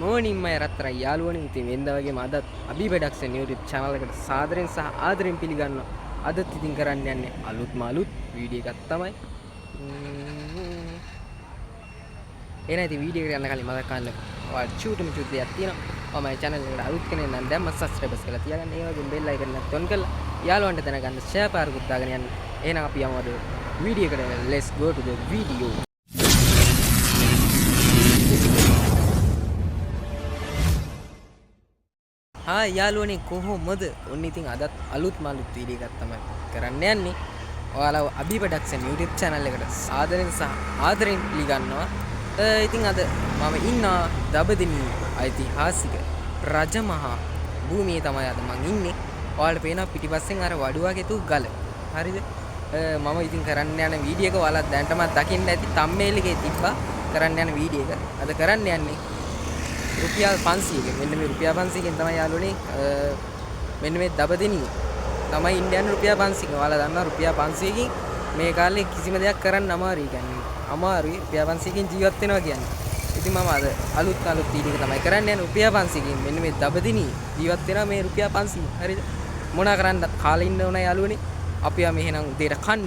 morning my රත්තරන් යාළුවනේ ඉතින් වෙනදා වගේම අදත් අභි ප්‍රොඩක්ෂන් YouTube channel එකට සාදරයෙන් සහ ආදරෙන් පිළිගන්නවා. අදත් ඉතින් කරන්න යන්නේ අලුත්ම අලුත් වීඩියෝ එකක් තමයි. එහෙනම් ඉතින් වීඩියෝ එකට යන්න කලින් මතක් කරන්න ඔයාලා චූටුම චූට් දෙයක් තියෙනවා. මම channel එකට අලුත් කෙනෙක් නම් දැම්ම subscribe කරලා තියාගන්න. ඒ වගේම bell icon එකත් on කරලා යාළුවන්ට දැනගන්න share පාරකුත් දාගෙන යන්න. එහෙනම් අපි යමු අද වීඩියෝ එකට. Let's go to the video. යාළුවනේ කොහොමද? ඔන්න ඉතින් අදත් අලුත් මාළුත් වීඩියෝ එකක් තමයි කරන්න යන්නේ. ඔයාලා අභි ප්‍රොඩක්ෂන් YouTube channel එකට සාදරයෙන් සහ ආදරෙන් පිළිගන්නවා. ඉතින් අද මම ඉන්නවා දඹදිවි ඓතිහාසික රජමහා භූමියේ තමයි අද මම ඉන්නේ. ඔයාලට පේනවා පිටිපස්සෙන් අර වඩුවාගේ තු ගල. හරිද? මම ඉතින් කරන්න යන වීඩියෝ එක ඔයාලා දැනටම දකින්න ඇති thumbnail එකේ තිබ්බා කරන්න යන වීඩියෝ එක. අද කරන්න යන්නේ රුපියල් 500 මෙන්න මේ රුපියල් 500කින් තමයි යාළුවනේ මෙන්න මේ දඹදිවි තමයි ඉන්දියානු රුපියල් 500කින්. ඔයාලා දන්නවා රුපියල් 500කින් මේ කාලේ කිසිම දෙයක් කරන්න අමාරුයි කියන්නේ. අමාරුයි රුපියල් 500කින් ජීවත් වෙනවා කියන්නේ. ඉතින් මම අද අලුත් වීඩියෝ එක තමයි කරන්න යන්නේ රුපියල් 500කින් මෙන්න මේ දඹදිවි ජීවත් වෙනවා මේ රුපියල් 500. හරිද? මොනා කරන්නත් කාලේ ඉන්න ඕන යාළුවනේ. අපි යම එහෙනම් උදේට කන්න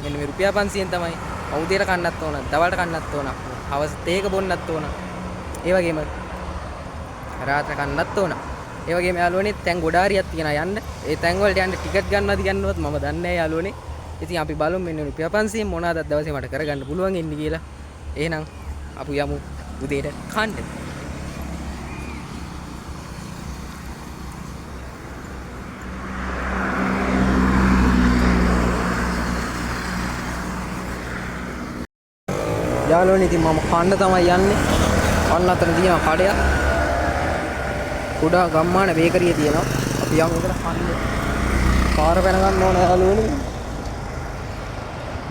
මෙන්න මේ රුපියල් 500ෙන් තමයි. උදේට කන්නත් ඕන, දවල්ට කන්නත් ඕන, හවස තේක බොන්නත් ඕන. ඒ වගේම රාත්‍ර කන්නත් ඕන. ඒ වගේම යාළුවනේ තැන් ගොඩාරියක් තියෙනවා යන්න. ඒ තැන් වලට යන්න ටිකට් ගන්නවද ගන්නවත් මම දන්නේ නැහැ යාළුවනේ. ඉතින් අපි බලමු මෙන්න රුපියල් 500 මොනවාද දවසේ මට කරගන්න පුළුවන් ඉන්නේ කියලා. එහෙනම් අපි යමු උදේට කන්න. යාළුවනේ ඉතින් මම කන්න තමයි යන්නේ. අන්න අතන තියෙනවා කඩයක්. කුඩා ගම්මාන බේකරිය තියෙනවා. අපි යමු එකට කන්න. පාර පැන ගන්න ඕන යාළුවනේ.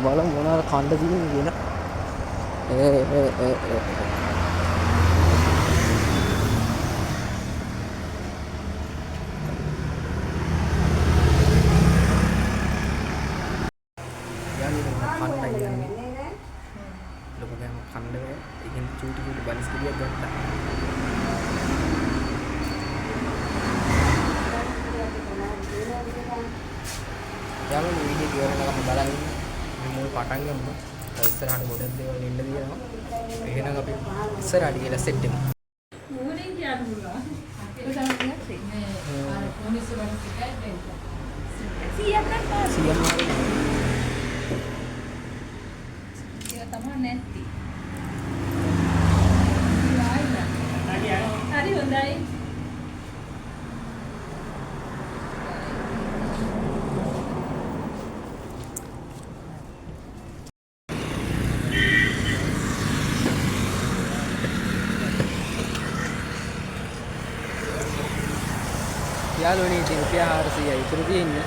බලමු මොනවාද කන්න තියෙන්නේ කියලා. යාළුවනේ කන්නයි යන්නේ. ලොකු ගෑම කන්න බෑ. ඒකෙන් චූටි බනිස් ගෙඩියක් ගත්තා. යාළුවනේ වීඩියෝ ඉවරනකම් බලන්න මේ මුල් පටන් ගමු. ඉස්සරහට ගොඩක් දේවල් එන්න තියෙනවා. එහෙනම් අපි ඉස්සරහට ගිහලා සෙට් වෙමු. මූලින් කියන්න පුළුවන්. ඒක තමයි මේ අර පොලිස් වල ටිකයි දෙන්න. 100ක් ගන්න. 100ක් මාරු. ඒක තමයි නැති. හරි හොඳයි. යාළුවනේ ඉතින් රුපියල් 400යි ඉතුරු තියෙන්නේ.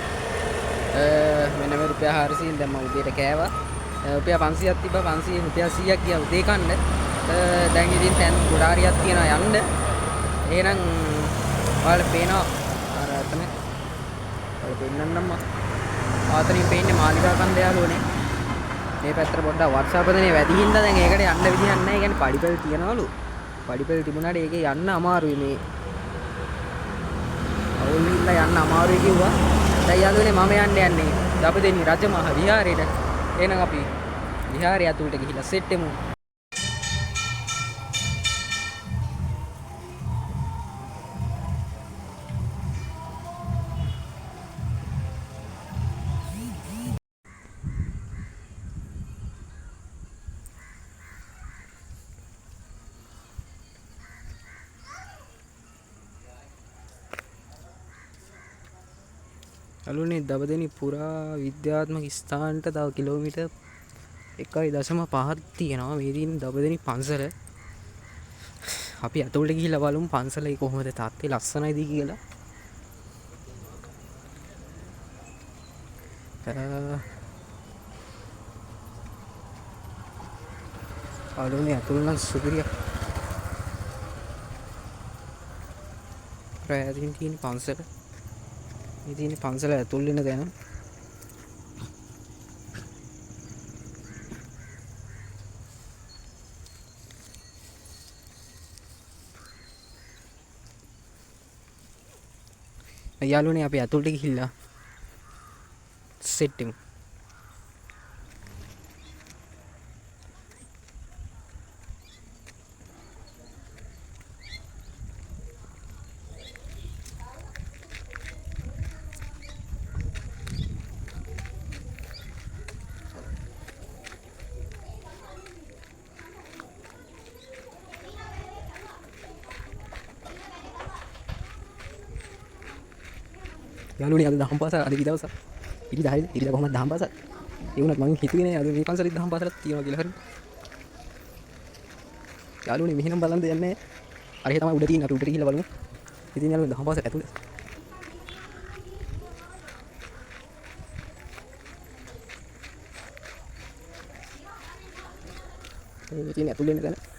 මෙන්න මේ රුපියල් 400න් දැන් මම උදේට කෑවා. රුපියල් 500ක් තිබ්බා 500 රුපියල් 100ක් ගියා උදේ කන්න. දැන් ඉතින් තැන් ගොඩාරියක් තියෙනවා යන්න. එහෙනම් ඔයාලට පේනවා අර අතන ඔයාලට පෙන්නන්නම් මම. ආතනින් පේන්නේ මාලිගා කන්ද යාළුවනේ. මේ පැත්තට පොඩ්ඩක් WhatsApp එකේ වැඩි හින්දා දැන් ඒකට යන්න විදිහක් නැහැ. ඒ කියන්නේ පඩිපෙල් තියනවලු. පඩිපෙල් තිබුණාට ඒකේ යන්න අමාරුයි මේ. අවුල් හින්දා යන්න අමාරුයි කිව්වා. දැන් යාළුවනේ මම යන්නේ දඹදිවි රජමහා විහාරයට. එහෙනම් අපි විහාරය ඇතුළට ගිහිල්ලා සෙට් වෙමු. යාළුවනේ දඹදිවි පුරා විද්‍යාත්මක ස්ථානට තව කිලෝමීටර් 1.5ක් තියෙනවා. මේ දින දඹදිවි පන්සල. අපි අතෝලට ගිහිල්ලා බලමු පන්සලේ කොහොමද තාත්තේ ලස්සනයිද කියලා. යාළුවනේ අතෝල නම් සුපිරියක්. ප්‍රයත්නින් තියෙන පන්සල. මේ තියෙන පන්සල ඇතුල් වෙන තැන. යාළුවනේ අපි ඇතුළට ගිහිල්ලා සෙට් වෙමු. යාළුවනේ අද දහම් පාසල අද දවස ඉරිදා හරිද? ඉරිදා කොහමද දහම් පාසල? ඒ වුණත් මං හිතුවේ නෑ අද මේ පන්සලේ දහම් පාසලක් තියෙනවා කියලා. හරි. යාළුවනේ මෙහෙනම් බලන්න දෙයක් නෑ. අර එහෙ තමයි උඩ තියෙන අපි උඩට ගිහිල්ලා බලමු. ඉතින් යාළුවනේ දහම් පාසල ඇතුළේ. ඒ තියෙන ඇතුළේ නේද?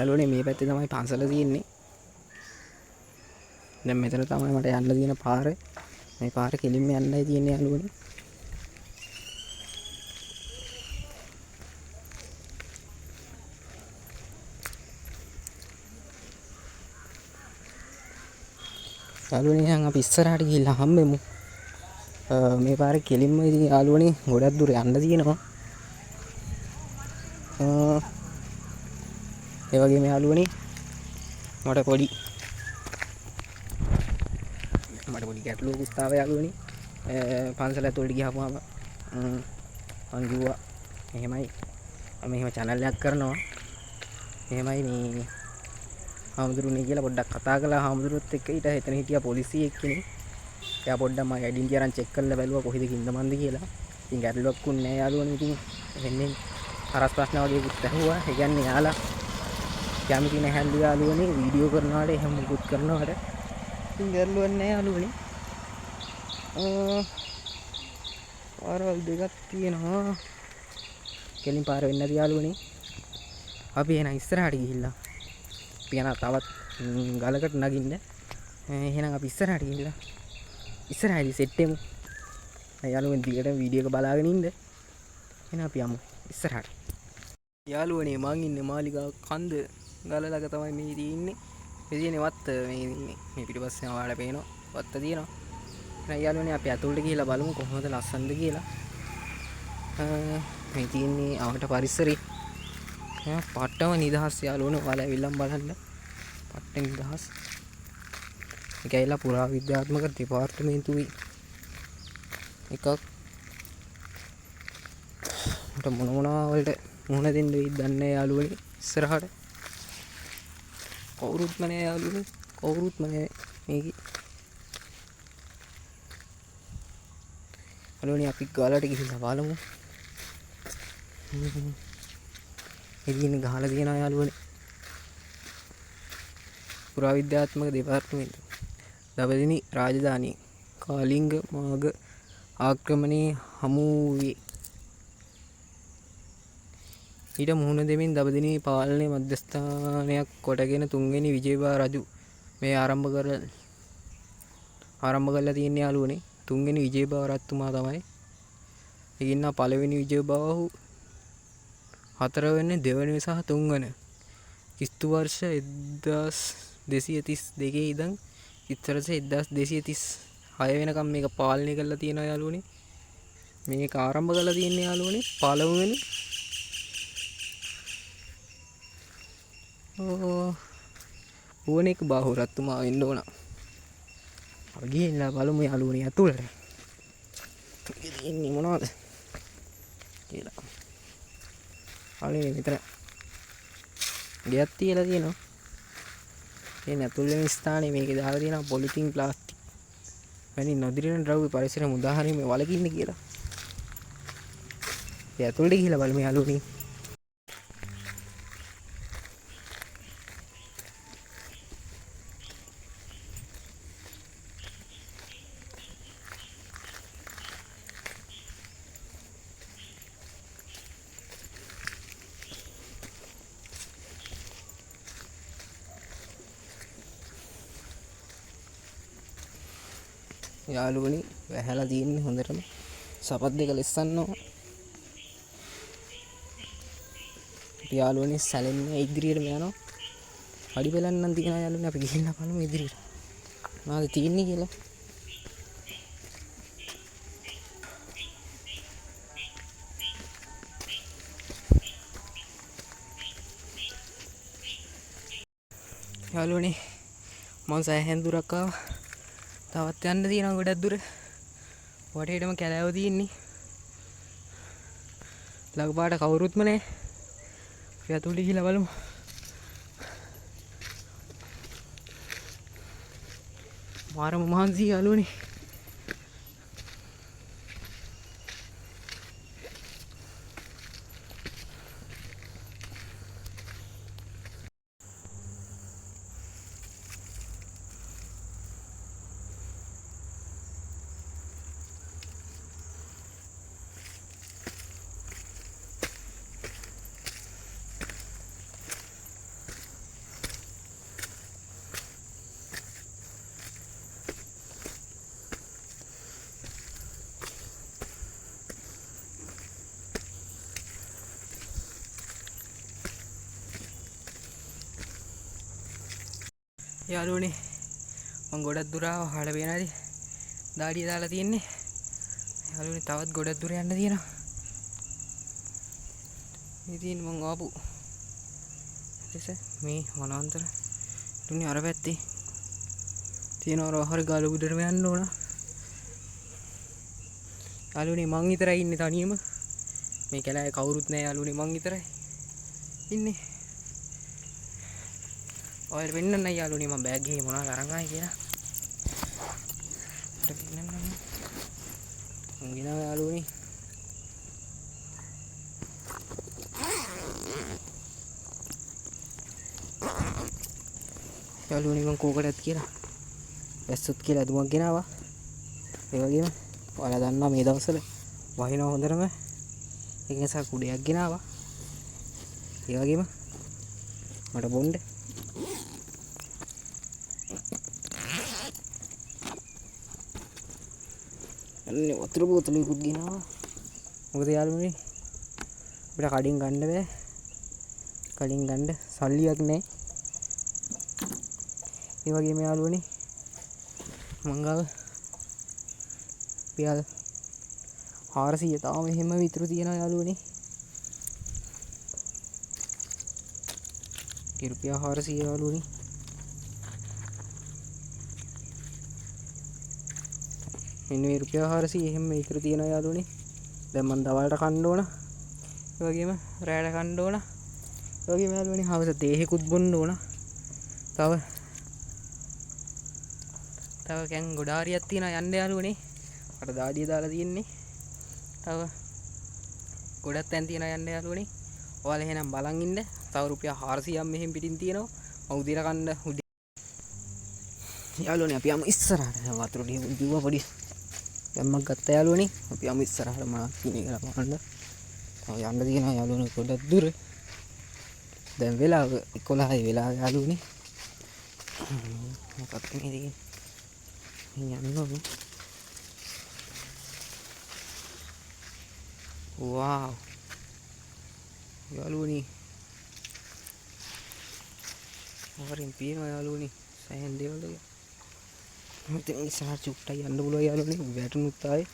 යාළුවනේ මේ පැත්තේ තමයි පන්සල තියෙන්නේ. දැන් මෙතන තමයි මට යන්න තියෙන පාර. මේ පාර කෙලින්ම යන්නයි තියෙන්නේ යාළුවනේ. යාළුවනේ නම් අපි ඉස්සරහට ගිහිල්ලා හම්බෙමු. මේ පාරේ කෙලින්ම ඉතින් යාළුවනේ ගොඩක් දුර යන්න තියෙනවා. ඒ වගේම යාළුවනේ මට පොඩි ගැටලුවකුත් ආවා යාළුවනේ. පන්සල ඇතුළට ගියාම මං කිව්වා එහෙමයි මම එහෙම channel එකක් කරනවා. එහෙමයි මේ හාමුදුරුවනේ කියලා පොඩ්ඩක් කතා කළා හාමුදුරුවොත් එක්ක. ඊට එතන හිටියා පොලිසියෙක් කෙනෙක්. එයා පොඩ්ඩක් මගේ ඩෙන්ටි අරන් චෙක් කරලා බැලුවා කොහෙද කින්දමන්ද කියලා. ඉතින් ගැටලුවක් උන්නේ නැහැ යාළුවනේ. ඉතින් එන්නේ හරස් ප්‍රශ්න වගේ කිව්ත් ඇහුවා. ඒ කියන්නේ යාලා කැමති නැහැලු යාළුවනේ වීඩියෝ කරනවාට එහෙම මුකුත් කරනවාට. ඉතින් ගැටලුවක් නැහැ යාළුවනේ. පාරවල් දෙකක් තියෙනවා. කෙලින් පාර වෙන්නේ නැති යාළුවනේ. අපි එන ඉස්සරහට ගිහිල්ලා අපි යන තවත් ගලකට නගින්න. එහෙනම් අපි ඉස්සරහට ගිහිල්ලා ඉස්සරහදී සෙට් වෙමු. යාළුවනේ දිගට වීඩියෝ එක බලාගෙන ඉන්න. එහෙනම් අපි යමු ඉස්සරහට. යාළුවනේ මං ඉන්නේ මාලිගාව කන්ද ගල ළඟ තමයි මේ ඉන්නේ. මේ තියෙන්නේ වත්ත මේ පිටිපස්සේ ඔයාලට පේනවා වත්ත තියෙනවා. එහෙනම් යාළුවනේ අපි අතුලට ගිහිල්ලා බලමු කොහොමද ලස්සනද කියලා. මේ තියෙන්නේ ආවට පරිසරේ පට්ටම නිදහස් යාළුවනේ. ඔයාලා ඇවිල්ලා බලන්න. පට්ට නිදහස්. ඒක ඇවිල්ලා පුරා විද්‍යාත්මක දෙපාර්තමේන්තුවේ එකක්. මට මොනවා වලට මුහුණ දෙන්න වෙයිද දන්නේ නැහැ යාළුවනේ. ඉස්සරහට කවුරුත්ම නැහැ යාළුවනේ. කවුරුත්ම නැහැ මේකේ. යාළුවනේ අපි ගාලට ගිහිල්ලා බලමු. එදින ගහලා තියෙනවා යාළුවනේ. පුරා විද්‍යාත්මක දෙපාර්තමේන්තුව. දවදිනි රාජධානිය කාලිංග මාග ආක්‍රමණයේ හමු වූයේ. ඊට මුහුණ දෙමින් දවදිනි පාලනය මධ්‍යස්ථානයක් කොටගෙන තුන්වෙනි විජේබා රජු මේ ආරම්භ කරලා තියෙන යාළුවනේ. තුන්වෙනි විජේබා රජතුමා තමයි. ඒකින්න පළවෙනි විජේබාහු හතරවෙනි දෙවෙනි සහ තුන්වන කිස්තු වර්ෂ 1232 ඉඳන් ඉතරස 1236 වෙනකම් මේක පාලනය කරලා තියෙනවා යාළුවනේ. මේක ආරම්භ කරලා තියෙන යාළුවනේ පළවෙනි ඕනෙක බාහු රජතුමා වෙන්න ඕන. අපි ගිහිල්ලා බලමු යාළුවනේ අතුලට. ඉතින් ඉන්නේ මොනවද කියලා. අනේ මෙතන ගියක් තියලා තියෙනවා. මේ ඇතුල් වෙන ස්ථානේ මේකේ දාලා තියෙනවා පොලිතින් ප්ලාස්ටික් වැනි නොදිරෙන ද්‍රව්‍ය පරිසර මුදාහරීමේ වලකින්න කියලා. ඒ ඇතුළට ගිහිල්ලා බලමු යාළුවනේ. යාළුවනේ වැහැලා තියෙන්නේ හොඳටම. සපත් දෙක ලෙස්සන්නවා. යාළුවනේ සැලෙන්නේ ඉදිරියටම යනවා. අඩි බලන්නම් තියනවා යාළුවනේ. අපි ගිහිල්ලා බලමු ඉදිරියට. මොනවද තියෙන්නේ කියලා. යාළුවනේ මම සෑහෙන දුරක් ආවා. තවත් යන්න තියෙනවා ගොඩක් දුර. වටේටම කැලෑව තියෙන්නේ. ළඟපාට කවුරුත්ම නැහැ. අපි අතුලට ගිහිල්ලා බලමු. මාරම මහන්සි යාළුවනේ. යාළුවනේ මම ගොඩක් දුර ආවා. හාඩ පේනවාද? දාඩිය දාලා තියෙන්නේ. යාළුවනේ තවත් ගොඩක් දුර යන්න තියෙනවා. ඉතින් මං ආපු මේ වනාන්තර දුන්නේ අර පැත්තේ තියෙනවා හරි ගාල උඩට යන්න ඕන. යාළුවනේ මං විතරයි ඉන්නේ තනියම. මේ කැලේ කවුරුත් නැහැ යාළුවනේ මං විතරයි ඉන්නේ. ඔයාලට වෙන්නන්න යාළුවනේ මම බෑග් එකේ මොනවද අරන් ආවේ කියලා. අපිට වෙන්නන්න මං ගිනවා යාළුවනේ. යාළුවනේ මං කෝකටත් කියලා වැස්සොත් කියලා දුමක් ගෙනාවා. ඒ වගේම ඔයාලා දන්නවා මේ දවස්වල වහිනවා හොඳටම. ඒක නිසා කුඩයක් ගෙනාවා. ඒ වගේම මට බොන්න අන්නේ වතුර බෝතලයකුත් ගෙනාවා. මොකද යාළුවනේ අපිට කඩින් ගන්න බෑ. කඩින් ගන්න සල්ලියක් නැහැ. ඒ වගේම යාළුවනේ මංගල් පියල් 400 තාම එහෙම විතර තියෙනවා යාළුවනේ. රුපියල් 400 යාළුවනේ. මෙන්න මේ රුපියල් 400 එහෙම විතර තියෙනවා යාළුවනේ. දැන් මම දවල්ට කන්න ඕන. ඒ වගේම රැයට කන්න ඕන. ඒ වගේම යාළුවනේ හවස දේහෙකුත් බොන්න ඕන. තව කැන් ගොඩාරියක් තියෙනවා යන්න යාළුවනේ. අර දාඩිය දාලා තියෙන්නේ. තව ගොඩක් තැන් තියෙනවා යන්න යාළුවනේ. ඔයාලා එහෙනම් බලන් ඉන්න. තව රුපියල් 400ක් මෙහෙන් පිටින් තියෙනවා. මම උදේට කන්න යාළුවනේ අපි යමු ඉස්සරහට. වතුර ටික බිව්වා පොඩි. දැම්මක් ගත්තා යාළුවනේ. අපි යමු ඉස්සරහට මොනවද තියෙන්නේ කියලා බලන්න. තව යන්න තියෙනවා යාළුවනේ ගොඩක් දුර. දැන් වෙලාව 11යි වෙලාව යාළුවනේ. මොකක්ද මේ තියෙන්නේ? යන්න ඕනේ. Wow. යාළුවනේ. වරින් පියනවා යාළුවනේ. සෑහෙන දේවල් එක. මෙතන ඉස්සරහ චුට්ටක් යන්න පුළුවන් යාළුවනේ. වැටුනුත් ආයේ.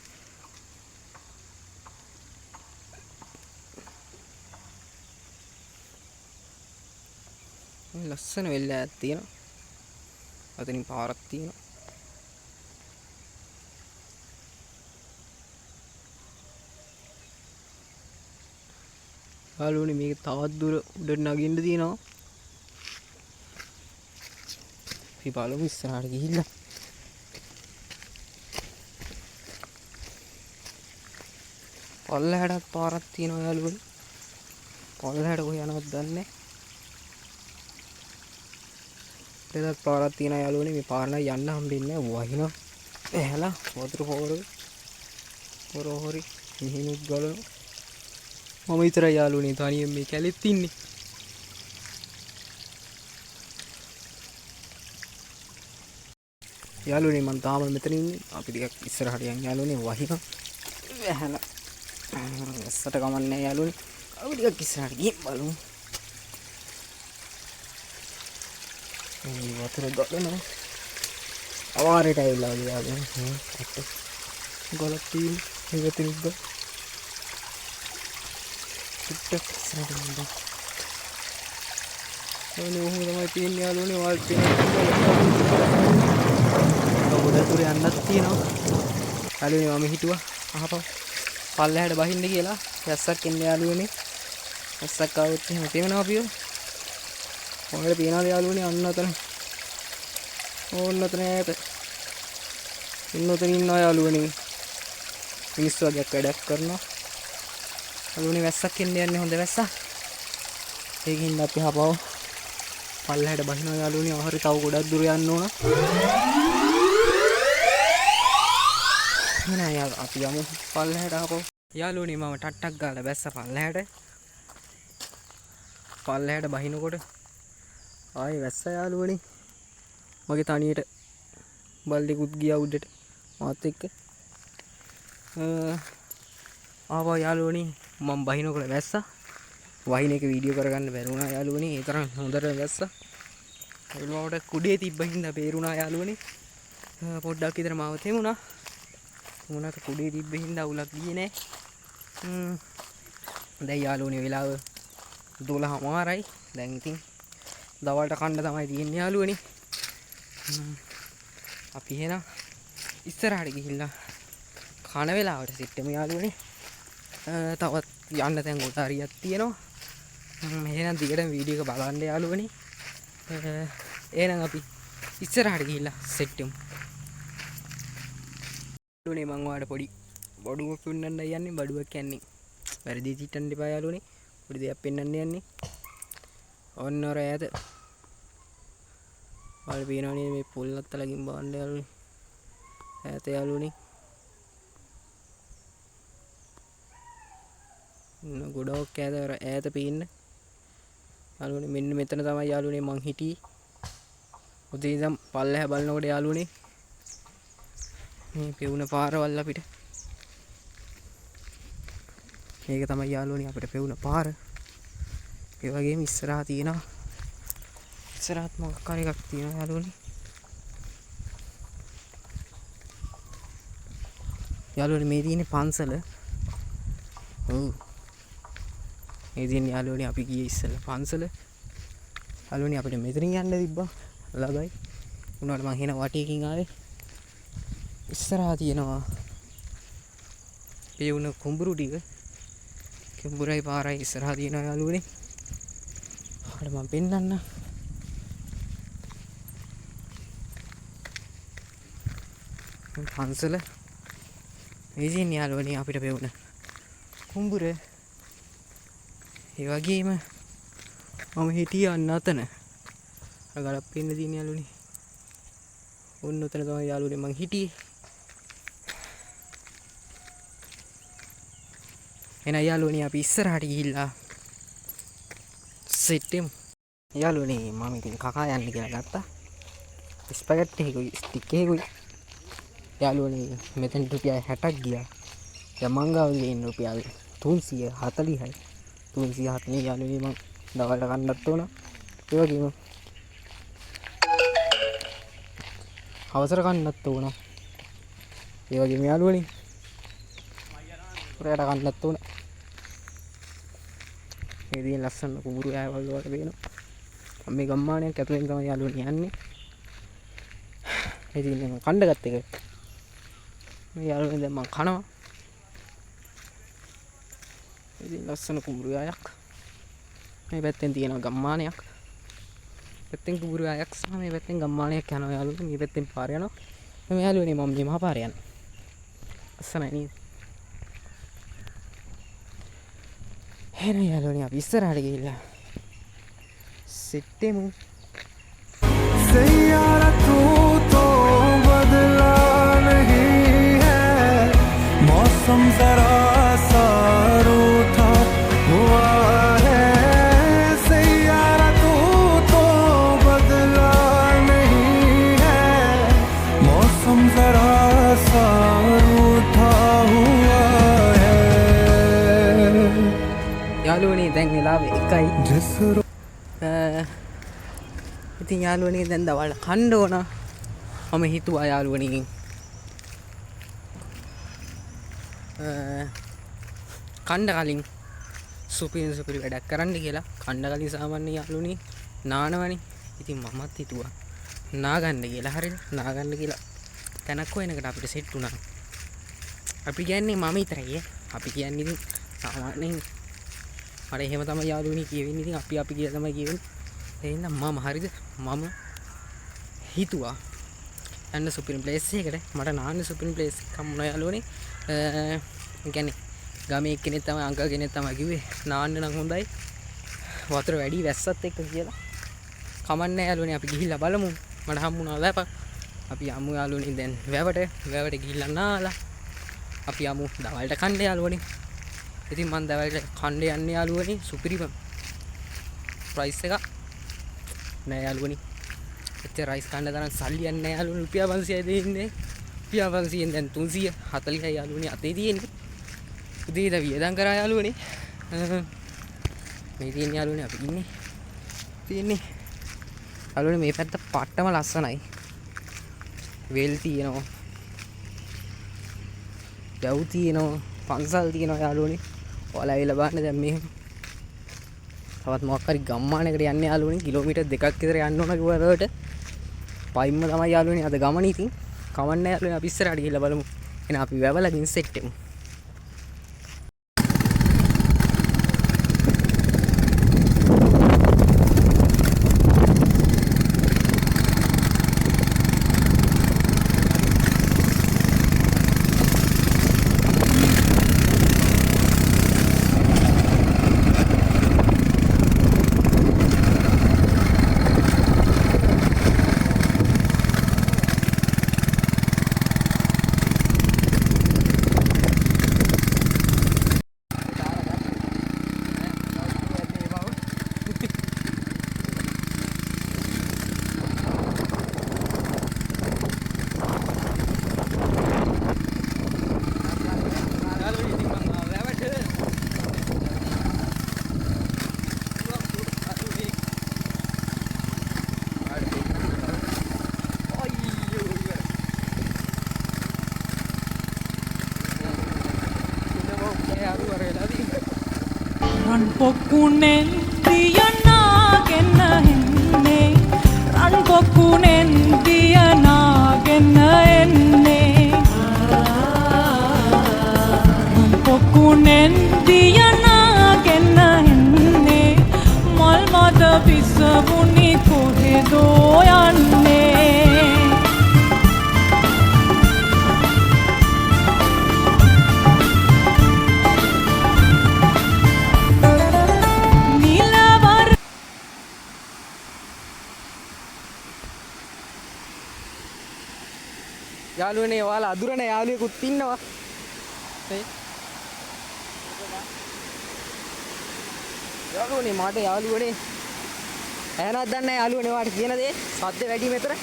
මේ ලස්සන වෙල්ලක් තියෙනවා. අතනින් පාරක් තියෙනවා. යාළුවනේ මේක තවත් දුර උඩට නගින්න තියෙනවා. අපි බලමු ඉස්සරහට ගිහිල්ලා. පල්ලෙහාට පාරක් තියෙනවා යාළුවනේ. පල්ලෙහාට කොහේ යනවද දන්නේ නැහැ. ඒකත් පාරක් තියෙනවා යාළුවනේ. මේ පාර නම් යන්න හම්බෙන්නේ නැහැ. වහිනවා. එහෙලා වතුර හොරි මෙහෙනුත් ගලනවා. මම විතරයි යාළුවනේ තනියෙන් මේ කැලෙත් ඉන්නේ. යාළුවනේ මම තාම මෙතන ඉන්නේ. අපි ටිකක් ඉස්සරහට යන් යාළුවනේ වහිනවා. ඇහැලා ඇස්සට කමන්නේ යාළුවනේ. අපි ටිකක් ඉස්සරහට ගිහින් බලමු. මේ වතුර ගලනවා. අවාරයට ඇවිල්ලා වගේ යාළුවනේ. ගලක් තියෙන්නේ. ඒක තිනිද්ද. ටිකක් ඉස්සරහට යන්න. ඔනේ ඔහොම තමයි තියෙන්නේ යාළුවනේ. වල් තියෙනවා. ගොඩක් දුර යන්නත් තියෙනවා. යාළුවනේ මම හිතුවා අහපන් පල්ලෙහාට බහින්න කියලා. වැස්සක් එන්නේ යාළුවනේ. වැස්සක් ආවොත් එහෙම තේමනවා අපිව. ඔයාලා පේනවාද යාළුවනේ අන්න අතන. ඕන්න අතන ඈත. ඉන්නතන ඉන්නවා යාළුවනේ. මිනිස්සු වගේක් වැඩක් කරනවා. යාළුවනේ වැස්සක් එන්නේ යන්නේ හොඳ වැස්සක්. ඒකින් අපි හපව පල්ලෙහාට බහිනවා යාළුවනේ. හරි තව ගොඩක් දුර යන්න ඕන. නෑ යාළුවා අපි යමු පල්ලෙහාට ආපහු. යාළුවනේ මම ටට්ටක් ගාලා බැස්ස පල්ලෙහාට. පල්ලෙහාට බහිනකොට ආයේ වැස්ස යාළුවනේ. මගේ තනියට බල්ලෙකුත් ගියා උඩට මාත් එක්ක. ආවා යාළුවනේ මම බහිනකොට වැස්සා. වහින එක වීඩියෝ කරගන්න බැරි වුණා යාළුවනේ. ඒ තරම් හොඳට වැස්සා. ඒලුවට කුඩේ තිබ්බ හින්දා බේරුණා යාළුවනේ. පොඩ්ඩක් විතර මාව තෙමුණා. මොනවාට කුඩේ තිබ්බ හින්දා අවුලක් ගියේ නෑ. දැන් යාළුවනේ වෙලාව 12:00යි. දැන් ඉතින් දවල්ට කන්න තමයි තියෙන්නේ යාළුවනේ. අපි එහෙනම් ඉස්සරහට ගිහිල්ලා කන වෙලාවට සිටමු යාළුවනේ. තවත් යන්න තැන් කොට හරියක් තියෙනවා. එහෙනම් දිගටම වීඩියෝ එක බලන්න යාළුවනේ. එහෙනම් අපි ඉස්සරහට ගිහිල්ලා සෙට් වෙමු. යාළුවනේ මම ඔයාලට පොඩි බඩුවක් පෙන්නන්න යන්නේ. බඩුවක් කියන්නේ වැරදි හිතන්න එපා යාළුවනේ. පොඩි දෙයක් පෙන්නන්න යන්නේ. ඔන්න ඔර ඈත. ඔයාලා පේනවනේ මේ පොල් නත්තලකින් බාන්න යාළුවනේ. ඈත යාළුවනේ. ගොඩක් ඈත පේන්න. යාළුවනේ මෙන්න මෙතන තමයි යාළුවනේ මං හිටියේ. උදේ ඉඳන් පල්ලෙහා බලනකොට යාළුවනේ මේ පෙවුන පාරවල් අපිට. මේක තමයි යාළුවනේ අපිට පෙවුන පාර. ඒ වගේම ඉස්සරහා තියෙනවා. ඉස්සරහත් මොකක් හරි එකක් තියෙනවා යාළුවනේ. යාළුවනේ මේ තියෙන්නේ පන්සල. ඔව්. මේ තියෙන්නේ යාළුවනේ අපි ගියේ ඉස්සෙල්ලා පන්සල. යාළුවනේ අපිට මෙතනින් යන්න තිබ්බා. ළඟයි. උනාට මං හින වටේකින් ආවේ. ඉස්සරහා තියෙනවා පෙවුන කුඹුරු ටික. කුඹුරයි පාරයි ඉස්සරහා තියෙනවා යාළුවනේ. හරියට මම පෙන්නන්න. පන්සල මේ තියෙන්නේ යාළුවනේ අපිට පෙවුන කුඹුර. ඒ වගේම මම හිටියේ අන්න අතන. අර ගලක් පෙන්න තියෙන යාළුවනේ. ඔන්න උතන තමයි යාළුවනේ මං හිටියේ. එහෙනම් යාළුවනේ අපි ඉස්සරහට ගිහිල්ලා සෙට් වෙමු. යාළුවනේ මම ඉතින් කකා යන්න කියලා ගත්තා. ස්පැගට්ටි එකකුයි ස්ටික් එකකුයි. යාළුවනේ මෙතන රුපියල් 60ක් ගියා. දැන් මං ගාව තියෙන රුපියල් 340යි. 340 යාළුවනේ මං දවල්ට කන්නත් ඕන. ඒ වගේම අවසර කන්නත් ඕන. ඒ වගේම යාළුවනේ උරයට කන්නත් ඕන. මේ දින ලස්සන කුඹුරු ඈවල් වල වෙනවා. මේ ගම්මානයක් ඇතුලෙන් තමයි යාළුවනේ යන්නේ. මේ දින මම කණ්ඩ ගත්ත එක. මේ යාළුවනේ දැන් මම කනවා. මේ දින ලස්සන කුඹුරු ඈයක්. මේ පැත්තෙන් තියෙනවා ගම්මානයක්. පැත්තෙන් කුඹුරු ඈයක් සහ මේ පැත්තෙන් ගම්මානයක් යනවා යාළුවනේ. මේ පැත්තෙන් පාර යනවා. මේ යාළුවනේ මම මේ මහා පාර යනවා. අස්සනයි නේද? එහෙනම් යාළුවනේ අපි ඉස්සරහට ගිහිල්ලා සෙට් වෙමු. सैयारा तू तो बदला नहीं है मौसम जरा सा रूठा हुआ है सैयारा तू तो बदला नहीं है मौसम जरा सा रूठा हुआ है යාළුවනේ දැන් වෙලාව 1යි. जिस ඉතින් යාළුවනේ දැන් දවල්ට කන්න ඕන. මම හිතුවා යාළුවනේ කන්න කලින් සුපිරි වැඩක් කරන්න කියලා. කන්න කලින් සාමාන්‍ය යාළුවනේ නානවනේ. ඉතින් මමත් හිතුවා නාගන්න කියලා. හරිද? නාගන්න කියලා තැනක් හොයනකට අපිට සෙට් වුණා. අපි කියන්නේ මම විතරයි. අපි කියන්නේ ඉතින් සාමාන්‍යයෙන් අර එහෙම තමයි යාළුවනේ කියවෙන්නේ. ඉතින් අපි කියලා තමයි කියවෙන්නේ. එහෙනම් මම හරිද? මම හිතුවා යන්න සුපිරි ප්ලේස් එකකට. මට නාන්න සුපිරි ප්ලේස් එකක් හම්බුණා යාළුවනේ. ඒ කියන්නේ ගමේ කෙනෙක් තමයි අංකල් කෙනෙක් තමයි කිව්වේ නාන්න නම් හොඳයි. වතුර වැඩි වැස්සත් එක්ක කියලා. කමන්නේ යාළුවනේ අපි ගිහිල්ලා බලමු. මට හම්බුණා වැප. අපි යමු යාළුවනේ දැන් වැවට ගිහිල්ලා නාලා අපි යමු දවල්ට කන්න යාළුවනේ. ඉතින් මම දවල්ට කන්න යන්නේ යාළුවනේ සුපිරිම ප්‍රයිස් එක නෑ යාළුවනේ. එච්චර රයිස් කන්න තරම් සල්ලි යන්නේ නෑ යාළුවනේ. රුපියල් 500යි දෙන්නේ. රුපියල් 500ෙන් දැන් 340යි යාළුවනේ අතේ තියෙන්නේ. උදේ ඉඳන් වියදම් කරා යාළුවනේ. මේ තියෙන්නේ යාළුවනේ අපි ඉන්නේ. යාළුවනේ මේ පැත්ත පට්ටම ලස්සනයි. වෙල් තියෙනවා. ගැව් තියෙනවා පන්සල් තියෙනවා යාළුවනේ. ඔයාලා ඇවිල්ලා බලන්න දැන් මේ තවත් මොකක් හරි ගම්මානයකට යන්නේ යාළුවනේ. කිලෝමීටර් 2ක් විතර යන්න ඕන කිව්වට පයින්ම තමයි යාළුවනේ අද ගමන. ඉතින් කවන්නේ යාළුවනේ අපි ඉස්සරහට ගිහිල්ලා බලමු. එහෙනම් අපි වැවලකින් සෙට් වෙමු. රන් පොකුණෙන් දියනාගෙන එන්නේ රන් පොකුණෙන් දියනාගෙන එන්නේ රන් පොකුණෙන් දියනාගෙන එන්නේ මල් මත පිසවුනි කොහෙදෝ යන්නේ යාළුවනේ ඔයාලා අඳුරන යාළුවෙකුත් ඉන්නවා. යාළුවනේ මට යාළුවනේ ඇහනක් දන්නේ නැහැ යාළුවනේ ඔයාට කියන දේ සද්ද වැඩි මෙතන.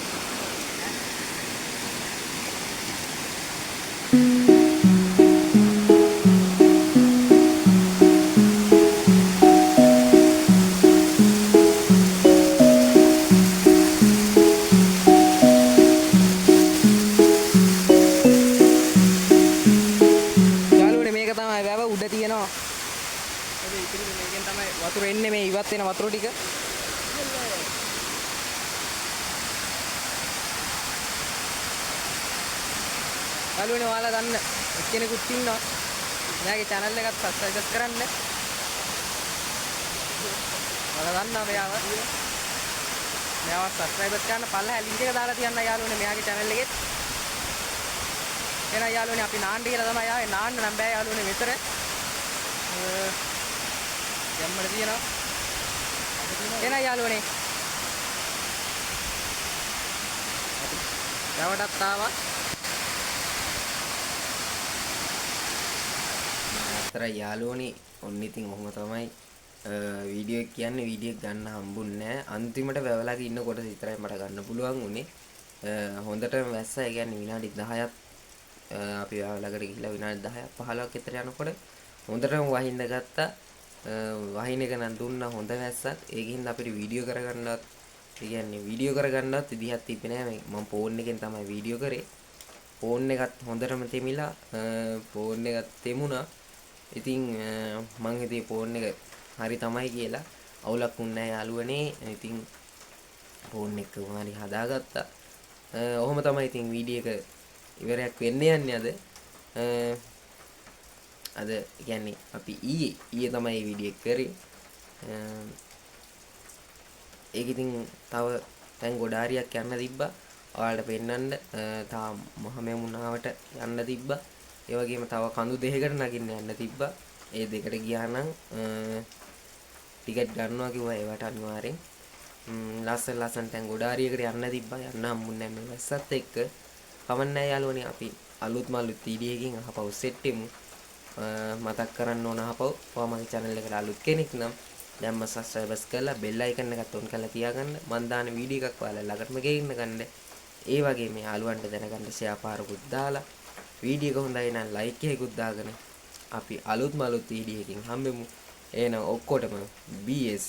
උඩ තියෙනවා. ඒ ඉතින් මේකෙන් තමයි වතුර එන්නේ මේ ඉවත් වෙන වතුර ටික. යාළුවනේ ඔයාලා දන්න එක්කෙනෙකුත් ඉන්නවා. මෙයාගේ channel එකත් subscribe කරන්න. ඔයාලා දන්නවා මෙයාව. මෙයාව subscribe කරන්න පල්ලෙහා link එක දාලා තියන්න යාළුවනේ මෙයාගේ channel එකේ. එහෙනම් යාළුවනේ අපි නාන්න කියලා තමයි ආවේ. නාන්න නම් බෑ යාළුවනේ මෙතර. යම්මඩ තියෙනවා. එහෙනම් යාළුවනේ. යවටත් ආවා. අතර යාළුවනේ ඔන්න ඉතින් ඔහොම තමයි වීඩියෝ එක කියන්නේ. වීඩියෝ එක ගන්න හම්බුන්නේ නැහැ. අන්තිමට වැවලාගේ ඉන්නකොට විතරයි මට ගන්න පුළුවන් උනේ. හොඳටම වැස්සා. ඒ කියන්නේ විනාඩි 10ක් අපි ළඟට ගිහිල්ලා විනාඩි 10ක් 15ක් විතර යනකොට හොඳටම වහින්න ගත්තා. වහින එක නම් දුන්නා හොඳ වැස්සක්. ඒකින්ද අපිට වීඩියෝ කරගන්නවත් ඒ කියන්නේ වීඩියෝ කරගන්නවත් විදිහක් තිබ්බේ නෑ. මම ෆෝන් එකෙන් තමයි වීඩියෝ කරේ. ෆෝන් එකත් හොඳටම තෙමිලා ෆෝන් එකත් තෙමුණා. ඉතින් මං හිතුවේ ෆෝන් එක හරි තමයි කියලා. අවුලක් වුණේ නෑ යාළුවනේ. ඉතින් ෆෝන් එක උමාරි හදාගත්තා. ඔහොම තමයි ඉතින් වීඩියෝ එක ඉවරයක් වෙන්න යන්නේ අද. අද කියන්නේ අපි ඊයේ තමයි මේ වීඩියෝ එක කරේ. ඒක ඉතින් තව දැන් ගොඩාරියක් යන්න තිබ්බා. ඔයාලට පෙන්නන්න තාම මහමෙමුණාවට යන්න තිබ්බා. ඒ වගේම තව කඳු දෙකකට නගින්න යන්න තිබ්බා. ඒ දෙකට ගියා නම් ටිකට් ගන්නවා කිව්වා. ඒවට අනිවාර්යෙන් ලස්සන තැන් ගොඩාරියකට යන්න තිබ්බා. යන්න හම්බුන්නේ නැහැ මේ වැස්සත් එක්ක. කවන්නේ යාළුවනේ අපි අලුත් මලුත් වීඩියෝ එකකින් අහපව් සෙට් වෙමු. මතක් කරන්න ඕන අහපව් ඔයා මගේ channel එකට අලුත් කෙනෙක් නම් දැන්ම subscribe කරලා bell icon එකත් on කරලා තියාගන්න. මම දාන වීඩියෝ එකක් ඔයාලා ළඟටම ගෙන්න ගන්න. ඒ වගේ මේ යාළුවන්ට දැනගන්න share පාරකුත් දාලා වීඩියෝ එක හොඳයි නම් like එකකුත් දාගෙන අපි අලුත් මලුත් වීඩියෝ එකකින් හම්බෙමු. එහෙනම් ඔක්කොටම BS